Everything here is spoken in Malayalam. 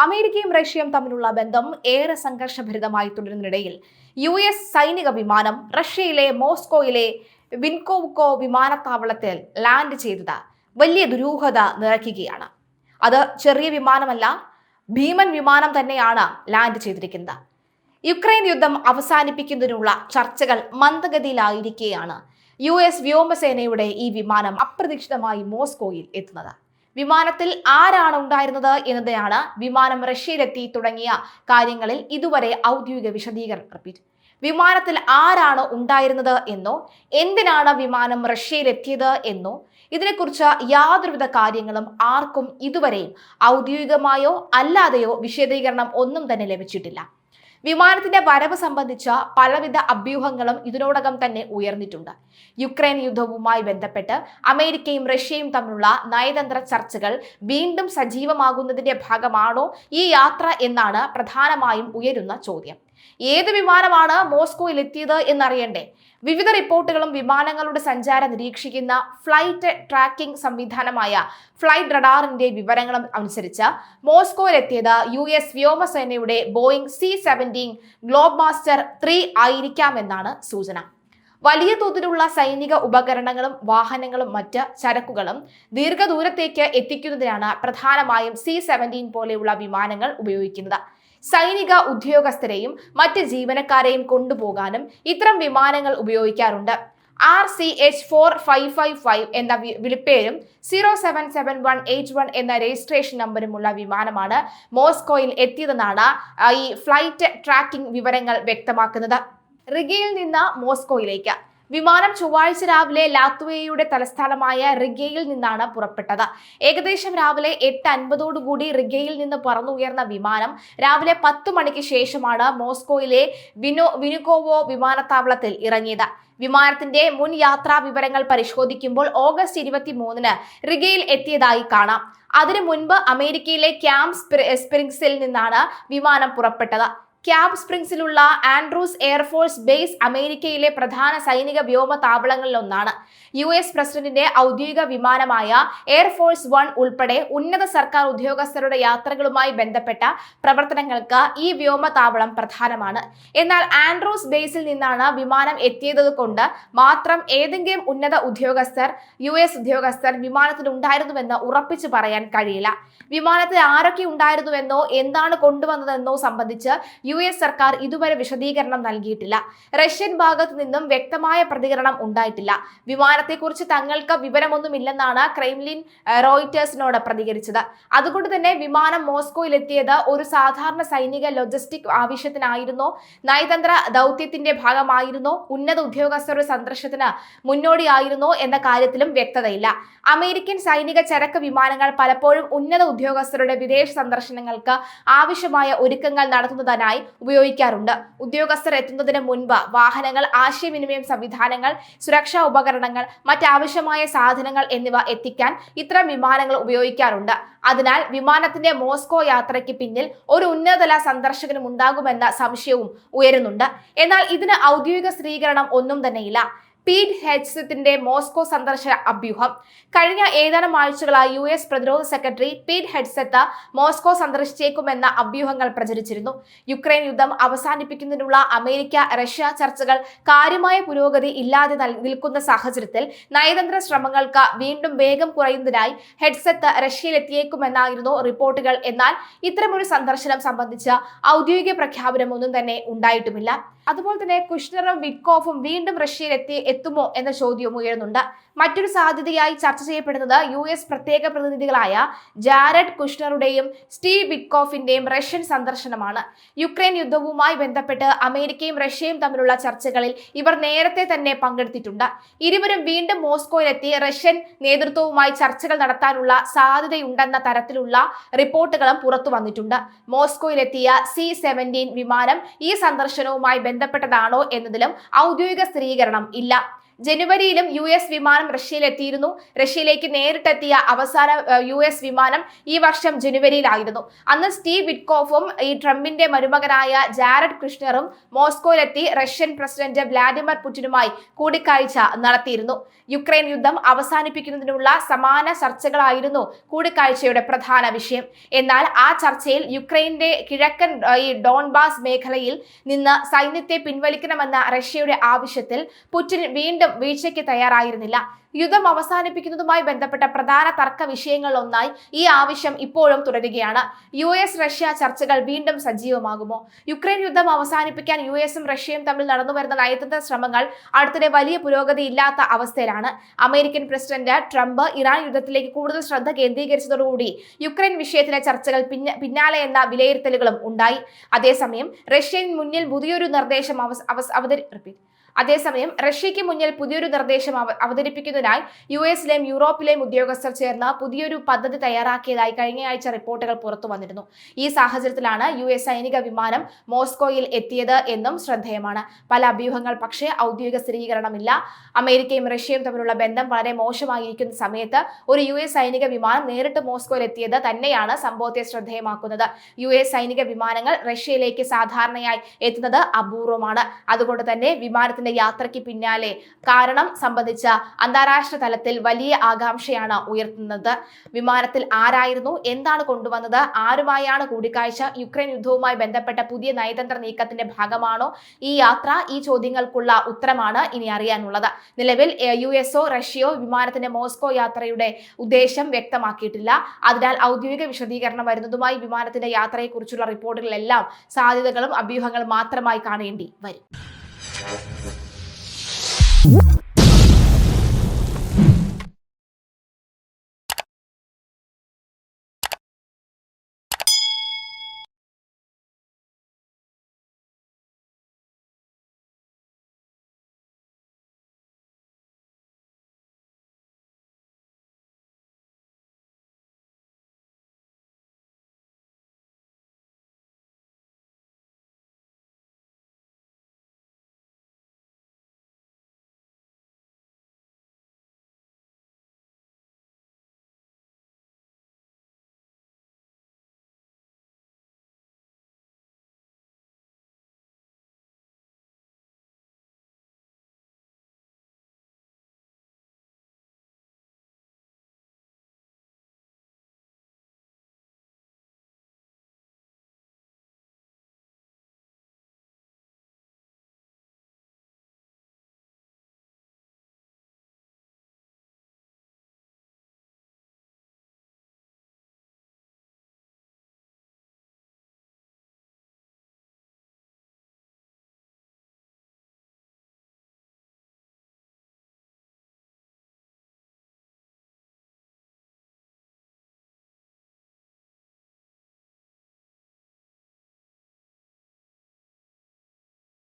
അമേരിക്കയും റഷ്യയും തമ്മിലുള്ള ബന്ധം ഏറെ സംഘർഷഭരിതമായി തുടരുന്നതിനിടയിൽ US സൈനിക വിമാനം റഷ്യയിലെ മോസ്കോയിലെ വിൻകോവുക്കോ വിമാനത്താവളത്തിൽ ലാൻഡ് ചെയ്തത് വലിയ ദുരൂഹത നിറയ്ക്കുകയാണ്. അത് ചെറിയ വിമാനമല്ല, ഭീമൻ വിമാനം തന്നെയാണ് ലാൻഡ് ചെയ്തിരിക്കുന്നത്. യുക്രൈൻ യുദ്ധം അവസാനിപ്പിക്കുന്നതിനുള്ള ചർച്ചകൾ മന്ദഗതിയിലായിരിക്കെയാണ് US വ്യോമസേനയുടെ ഈ വിമാനം അപ്രതീക്ഷിതമായി മോസ്കോയിൽ എത്തുന്നത്. വിമാനത്തിൽ ആരാണ് ഉണ്ടായിരുന്നത് എന്നതാണ് വിമാനം റഷ്യയിലെത്തി തുടങ്ങിയ കാര്യങ്ങളിൽ ഇതുവരെ ഔദ്യോഗിക വിശദീകരണം. വിമാനത്തിൽ ആരാണ് ഉണ്ടായിരുന്നത് എന്നോ എന്തിനാണ് വിമാനം റഷ്യയിലെത്തിയത് എന്നോ ഇതിനെക്കുറിച്ച് യാതൊരുവിധ കാര്യങ്ങളും ആർക്കും ഇതുവരെയും ഔദ്യോഗികമായോ അല്ലാതെയോ വിശദീകരണം ഒന്നും തന്നെ ലഭിച്ചിട്ടില്ല. വിമാനത്തിന്റെ വരവ് സംബന്ധിച്ച പലവിധ അഭ്യൂഹങ്ങളും ഇതിനോടകം തന്നെ ഉയർന്നിട്ടുണ്ട്. യുക്രൈൻ യുദ്ധവുമായി ബന്ധപ്പെട്ട് അമേരിക്കയും റഷ്യയും തമ്മിലുള്ള നയതന്ത്ര ചർച്ചകൾ വീണ്ടും സജീവമാകുന്നതിന്റെ ഭാഗമാണോ ഈ യാത്ര എന്നാണ് പ്രധാനമായും ഉയരുന്ന ചോദ്യം. ഏത് വിമാനമാണ് മോസ്കോയിൽ എത്തിയത് എന്നറിയണ്ടേ? വിവിധ റിപ്പോർട്ടുകളും വിമാനങ്ങളുടെ സഞ്ചാരം നിരീക്ഷിക്കുന്ന ഫ്ലൈറ്റ് ട്രാക്കിംഗ് സംവിധാനമായ ഫ്ലൈറ്റ് റഡാറിന്റെ വിവരങ്ങളും അനുസരിച്ച് മോസ്കോയിലെത്തിയത് US വ്യോമസേനയുടെ ബോയിങ് C-17 ഗ്ലോബ്മാസ്റ്റർ 3 ആയിരിക്കാമെന്നാണ് സൂചന. വലിയ തോതിലുള്ള സൈനിക ഉപകരണങ്ങളും വാഹനങ്ങളും മറ്റ് ചരക്കുകളും ദീർഘദൂരത്തേക്ക് എത്തിക്കുന്നതിനാണ് പ്രധാനമായും C-17 പോലെയുള്ള വിമാനങ്ങൾ ഉപയോഗിക്കുന്നത്. സൈനിക ഉദ്യോഗസ്ഥരെയും മറ്റ് ജീവനക്കാരെയും കൊണ്ടുപോകാനും ഇത്തരം വിമാനങ്ങൾ ഉപയോഗിക്കാറുണ്ട്. RCH-4555 എന്ന വിളിപ്പേരും 077181 എന്ന രജിസ്ട്രേഷൻ നമ്പറുമുള്ള വിമാനമാണ് മോസ്കോയിൽ എത്തിയതെന്നാണ് ഈ ഫ്ലൈറ്റ് ട്രാക്കിംഗ് വിവരങ്ങൾ വ്യക്തമാക്കുന്നത്. റിഗയിൽ നിന്ന് മോസ്കോയിലേക്ക് വിമാനം ചൊവ്വാഴ്ച രാവിലെ ലാത്വിയയുടെ തലസ്ഥാനമായ റിഗയിൽ നിന്നാണ് പുറപ്പെട്ടത്. ഏകദേശം രാവിലെ 8:50 റിഗയിൽ നിന്ന് പറന്നുയർന്ന വിമാനം രാവിലെ 10 മണിക്ക് ശേഷമാണ് മോസ്കോയിലെ വിനുകോവോ വിമാനത്താവളത്തിൽ ഇറങ്ങിയത്. വിമാനത്തിന്റെ മുൻ യാത്രാ വിവരങ്ങൾ പരിശോധിക്കുമ്പോൾ ഓഗസ്റ്റ് 23 റിഗയിൽ എത്തിയതായി കാണാം. അതിനു മുൻപ് അമേരിക്കയിലെ ക്യാമ്പ് സ്പ്രിങ്സിൽ നിന്നാണ് വിമാനം പുറപ്പെട്ടത്. ക്യാമ്പ് സ്പ്രിങ്സിലുള്ള ആൻഡ്രൂസ് എയർഫോഴ്സ് ബേസ് അമേരിക്കയിലെ പ്രധാന സൈനിക വ്യോമ താവളങ്ങളിലൊന്നാണ്. US പ്രസിഡന്റിന്റെ ഔദ്യോഗിക വിമാനമായ എയർഫോഴ്സ് 1 ഉൾപ്പെടെ ഉന്നത സർക്കാർ ഉദ്യോഗസ്ഥരുടെ യാത്രകളുമായി ബന്ധപ്പെട്ട പ്രവർത്തനങ്ങൾക്ക് ഈ വ്യോമതാവളം പ്രധാനമാണ്. എന്നാൽ ആൻഡ്രൂസ് ബേസിൽ നിന്നാണ് വിമാനം എത്തിയത് കൊണ്ട് മാത്രം ഏതെങ്കിലും ഉന്നത ഉദ്യോഗസ്ഥർ US ഉദ്യോഗസ്ഥർ വിമാനത്തിൽ ഉണ്ടായിരുന്നുവെന്ന് ഉറപ്പിച്ചു പറയാൻ കഴിയില്ല. വിമാനത്തിൽ ആരൊക്കെ ഉണ്ടായിരുന്നുവെന്നോ എന്താണ് കൊണ്ടുവന്നതെന്നോ സംബന്ധിച്ച് US സർക്കാർ ഇതുവരെ വിശദീകരണം നൽകിയിട്ടില്ല. റഷ്യൻ ഭാഗത്തു നിന്നും വ്യക്തമായ പ്രതികരണം ഉണ്ടായിട്ടില്ല. വിമാനത്തെക്കുറിച്ച് തങ്ങൾക്ക് വിവരമൊന്നുമില്ലെന്നാണ് ക്രെംലിൻ റോയിറ്റേഴ്സിനോട് പ്രതികരിച്ചത്. അതുകൊണ്ട് തന്നെ വിമാനം മോസ്കോയിലെത്തിയത് ഒരു സാധാരണ സൈനിക ലോജിസ്റ്റിക് ആവശ്യത്തിനായിരുന്നോ, നയതന്ത്ര ദൗത്യത്തിന്റെ ഭാഗമായിരുന്നോ, ഉന്നത ഉദ്യോഗസ്ഥരുടെ സന്ദർശനത്തിന് മുന്നോടിയായിരുന്നോ എന്ന കാര്യത്തിലും വ്യക്തതയില്ല. അമേരിക്കൻ സൈനിക ചരക്ക് വിമാനങ്ങൾ പലപ്പോഴും ഉന്നത ഉദ്യോഗസ്ഥരുടെ വിദേശ സന്ദർശനങ്ങൾക്ക് ആവശ്യമായ ഒരുക്കങ്ങൾ നടത്തുന്നതിനായി ഉപയോഗിക്കാറുണ്ട്. ഉദ്യോഗസ്ഥർ എത്തുന്നതിന് മുൻപ് വാഹനങ്ങൾ, ആശയവിനിമയ സംവിധാനങ്ങൾ, സുരക്ഷാ ഉപകരണങ്ങൾ, മറ്റാവശ്യമായ സാധനങ്ങൾ എന്നിവ എത്തിക്കാൻ ഇത്തരം വിമാനങ്ങൾ ഉപയോഗിക്കാറുണ്ട്. അതിനാൽ വിമാനത്തിന്റെ മോസ്കോ യാത്രയ്ക്ക് പിന്നിൽ ഒരു ഉന്നതതല സന്ദർശകനും ഉണ്ടാകുമെന്ന സംശയവും ഉയരുന്നുണ്ട്. എന്നാൽ ഇതിന് ഔദ്യോഗിക സ്ഥിരീകരണം ഒന്നും തന്നെയില്ല. പീറ്റ് ഹെഗ്സെത്തിന്റെ മോസ്കോ സന്ദർശന അഭ്യൂഹം. കഴിഞ്ഞ ഏതാനും ആഴ്ചകളായി US പ്രതിരോധ സെക്രട്ടറി പീറ്റ് ഹെഗ്സെത്ത് മോസ്കോ സന്ദർശിച്ചേക്കുമെന്ന അഭ്യൂഹങ്ങൾ പ്രചരിച്ചിരുന്നു. യുക്രൈൻ യുദ്ധം അവസാനിപ്പിക്കുന്നതിനുള്ള അമേരിക്ക റഷ്യ ചർച്ചകൾ കാര്യമായ പുരോഗതി ഇല്ലാതെ നിൽക്കുന്ന സാഹചര്യത്തിൽ നയതന്ത്ര ശ്രമങ്ങൾക്ക് വീണ്ടും വേഗം കുറയുന്നതിനായി ഹെഗ്സെത്ത് റഷ്യയിലെത്തിയേക്കുമെന്നായിരുന്നു റിപ്പോർട്ടുകൾ. എന്നാൽ ഇത്തരമൊരു സന്ദർശനം സംബന്ധിച്ച ഔദ്യോഗിക പ്രഖ്യാപനം ഒന്നും തന്നെ ഉണ്ടായിട്ടുമില്ല. അതുപോലെ തന്നെ കുഷ്നറും വിറ്റ്കോഫും വീണ്ടും റഷ്യയിൽ എത്തുമോ എന്ന ചോദ്യവും ഉയരുന്നുണ്ട്. മറ്റൊരു സാധ്യതയായി ചർച്ച ചെയ്യപ്പെടുന്നത് US പ്രത്യേക പ്രതിനിധികളായ ജാരഡ് കുഷ്നറുടെയും സ്റ്റീവ് വിറ്റ്കോഫിന്റെയും റഷ്യൻ സന്ദർശനമാണ്. യുക്രൈൻ യുദ്ധവുമായി ബന്ധപ്പെട്ട് അമേരിക്കയും റഷ്യയും തമ്മിലുള്ള ചർച്ചകളിൽ ഇവർ നേരത്തെ തന്നെ പങ്കെടുത്തിട്ടുണ്ട്. ഇരുവരും വീണ്ടും മോസ്കോയിലെത്തി റഷ്യൻ നേതൃത്വവുമായി ചർച്ചകൾ നടത്താനുള്ള സാധ്യതയുണ്ടെന്ന തരത്തിലുള്ള റിപ്പോർട്ടുകളും പുറത്തു വന്നിട്ടുണ്ട്. മോസ്കോയിലെത്തിയ C-17 വിമാനം ഈ സന്ദർശനവുമായി ബന്ധപ്പെട്ടതാണോ എന്നതിലും ഔദ്യോഗിക സ്ഥിരീകരണം ഇല്ല. ജനുവരിയിലും US വിമാനം റഷ്യയിലെത്തിയിരുന്നു. റഷ്യയിലേക്ക് നേരിട്ടെത്തിയ അവസാന US വിമാനം ഈ വർഷം ജനുവരിയിലായിരുന്നു. അന്ന് സ്റ്റീവ് വിറ്റ്കോഫും ഈ ട്രംപിന്റെ മരുമകനായ ജാരഡ് കുഷ്നറും മോസ്കോയിലെത്തി റഷ്യൻ പ്രസിഡന്റ് വ്ളാഡിമിർ പുടിനുമായി കൂടിക്കാഴ്ച നടത്തിയിരുന്നു. യുക്രൈൻ യുദ്ധം അവസാനിപ്പിക്കുന്നതിനുള്ള സമാന ചർച്ചകളായിരുന്നു കൂടിക്കാഴ്ചയുടെ പ്രധാന വിഷയം. എന്നാൽ ആ ചർച്ചയിൽ യുക്രൈന്റെ കിഴക്കൻ ഡോൺബാസ് മേഖലയിൽ നിന്ന് സൈന്യത്തെ പിൻവലിക്കണമെന്ന റഷ്യയുടെ ആവശ്യത്തിൽ പുടിൻ വീണ്ടും വീഴ്ചയ്ക്ക് തയ്യാറായിരുന്നില്ല. യുദ്ധം അവസാനിപ്പിക്കുന്നതുമായി ബന്ധപ്പെട്ട പ്രധാന തർക്ക വിഷയങ്ങളിലൊന്നായി ഈ ആവശ്യം ഇപ്പോഴും തുടരുകയാണ്. US റഷ്യ ചർച്ചകൾ വീണ്ടും സജീവമാകുമോ? യുക്രൈൻ യുദ്ധം അവസാനിപ്പിക്കാൻ USഉം റഷ്യയും തമ്മിൽ നടന്നുവരുന്ന നയതന്ത്ര ശ്രമങ്ങൾ അടുത്തിടെ വലിയ പുരോഗതി ഇല്ലാത്ത അവസ്ഥയിലാണ്. അമേരിക്കൻ പ്രസിഡന്റ് ട്രംപ് ഇറാൻ യുദ്ധത്തിലേക്ക് കൂടുതൽ ശ്രദ്ധ കേന്ദ്രീകരിച്ചതോടുകൂടി യുക്രൈൻ വിഷയത്തിലെ ചർച്ചകൾ പിന്നാലെ എന്ന വിലയിരുത്തലുകളും ഉണ്ടായി. അതേസമയം റഷ്യയ്ക്ക് മുന്നിൽ പുതിയൊരു നിർദ്ദേശം അവതരിപ്പിക്കുന്നതിനായി US-ലെയും യൂറോപ്പിലെയും ഉദ്യോഗസ്ഥർ ചേർന്ന് പുതിയൊരു പദ്ധതി തയ്യാറാക്കിയതായി കഴിഞ്ഞയാഴ്ച റിപ്പോർട്ടുകൾ പുറത്തു വന്നിരുന്നു. ഈ സാഹചര്യത്തിലാണ് US സൈനിക വിമാനം മോസ്കോയിൽ എത്തിയത് എന്നും ശ്രദ്ധേയമാണ്. പല അഭ്യൂഹങ്ങൾ, പക്ഷേ ഔദ്യോഗിക സ്ഥിരീകരണമില്ല. അമേരിക്കയും റഷ്യയും തമ്മിലുള്ള ബന്ധം വളരെ മോശമായിരിക്കുന്ന സമയത്ത് ഒരു US സൈനിക വിമാനം നേരിട്ട് മോസ്കോയിൽ എത്തിയത് തന്നെയാണ് സംഭവത്തെ ശ്രദ്ധേയമാക്കുന്നത്. US സൈനിക വിമാനങ്ങൾ റഷ്യയിലേക്ക് സാധാരണയായി എത്തുന്നത് അപൂർവമാണ്. അതുകൊണ്ട് തന്നെ വിമാനത്തിന്റെ യാത്രയ്ക്ക് പിന്നാലെ കാരണം സംബന്ധിച്ച അന്താരാഷ്ട്ര തലത്തിൽ വലിയ ആകാംക്ഷയാണ് ഉയർത്തുന്നത്. വിമാനത്തിൽ ആരായിരുന്നു, എന്താണ് കൊണ്ടുവന്നത്, ആരുമായാണ് കൂടിക്കാഴ്ച, യുക്രൈൻ യുദ്ധവുമായി ബന്ധപ്പെട്ട പുതിയ നയതന്ത്ര നീക്കത്തിന്റെ ഭാഗമാണോ ഈ യാത്ര? ഈ ചോദ്യങ്ങൾക്കുള്ള ഉത്തരമാണ് ഇനി അറിയാനുള്ളത്. നിലവിൽ USO റഷ്യയോ വിമാനത്തിന്റെ മോസ്കോ യാത്രയുടെ ഉദ്ദേശം വ്യക്തമാക്കിയിട്ടില്ല. അതിനാൽ ഔദ്യോഗിക വിശദീകരണം വരുന്നതുമായി വിമാനത്തിന്റെ യാത്രയെക്കുറിച്ചുള്ള റിപ്പോർട്ടുകളെല്ലാം സാധ്യതകളും അഭ്യൂഹങ്ങളും മാത്രമായി കാണേണ്ടി വരും.